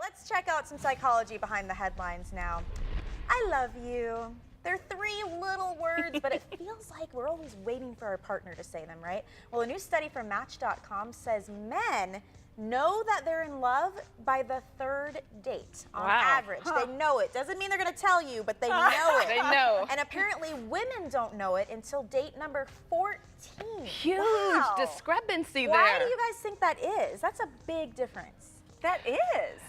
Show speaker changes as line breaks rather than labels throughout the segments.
let's check out some psychology behind the headlines now. I love you. They're three little words, but it feels like we're always waiting for our partner to say them, right? Well, a new study from Match.com says men know that they're in love by the third date on average. They know it. Doesn't mean they're going to tell you, but they know it.
They know.
And apparently women don't know it until date number 14.
Huge discrepancy there.
Why do you guys think that is? That's a big difference.
That is.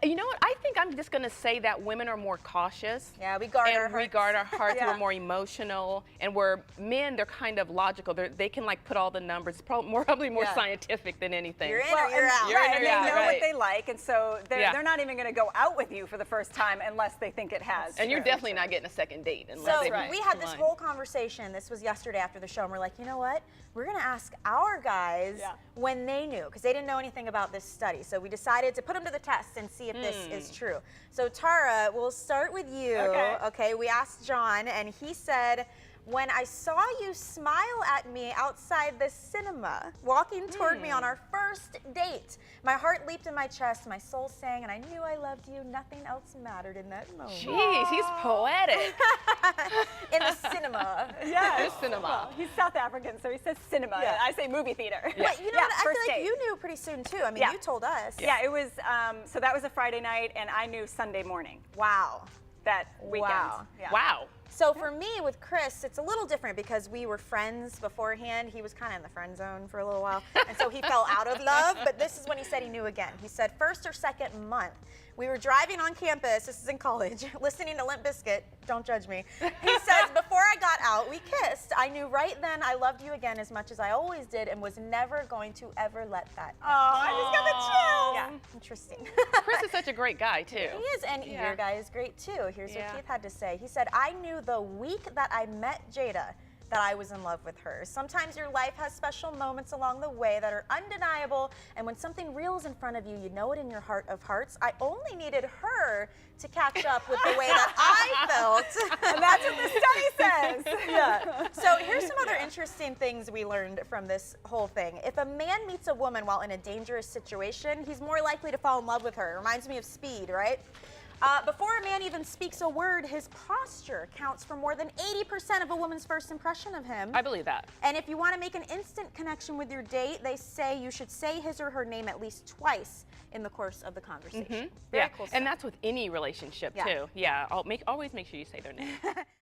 You know what? I think I'm just going to say that women are more cautious.
Yeah, we guard our
and
hearts.
we guard our hearts.
Yeah.
We're more emotional, and where men, they're kind of logical. They can like put all the numbers. It's probably more scientific than anything.
You're in or you're out.
You're in
Right,
or
and
you're
they
out,
know
right.
what they like, and so
Yeah.
they're not even going to go out with you for the first time unless they think it has.
And you're definitely not getting a second date unless
So
they
we had this whole conversation. This was yesterday after the show, and we're like, you know what? We're going to ask our guys when they knew, because they didn't know anything about this study. So we decided to put them to the test and see if this is true. So Tara, we'll start with you. Okay, we asked John, and he said, when I saw you smile at me outside the cinema, walking toward me on our first date, my heart leaped in my chest, my soul sang, and I knew I loved you. Nothing else mattered in that moment.
Jeez, he's poetic.
In the cinema.
Yeah,
The cinema.
Well, he's South African, so he says cinema.
Yeah.
I say movie theater.
But you know what? I
first
feel like
date.
you knew pretty soon too. I mean, you told us.
Yeah, it was. So that was a Friday night, and I knew Sunday morning
Wow.
that weekend.
Wow.
Yeah.
Wow.
So for me with Chris, it's a little different because we were friends beforehand. He was kind of in the friend zone for a little while, and so he fell out of love. But this is when he said he knew again. He said first or second month. We were driving on campus, this is in college, listening to Limp Bizkit, don't judge me. He says, before I got out, we kissed. I knew right then I loved you again as much as I always did and was never going to ever let that
Oh, I just got the chills.
Yeah, interesting.
Chris is such a great guy, too.
He is, and your guy is great too. Here's what Keith had to say. He said, I knew the week that I met Jada that I was in love with her. Sometimes your life has special moments along the way that are undeniable, and when something real is in front of you, you know it in your heart of hearts. I only needed her to catch up with the way that I felt.
And that's what the study says.
Yeah. So here's some other interesting things we learned from this whole thing. If a man meets a woman while in a dangerous situation, he's more likely to fall in love with her. Reminds me of Speed, right? Before a man even speaks a word, his posture counts for more than 80% of a woman's first impression of him.
I believe that.
And if you want to make an instant connection with your date, they say you should say his or her name at least twice in the course of the conversation. Very cool stuff.
And that's with any relationship, too. Yeah, always make sure you say their name.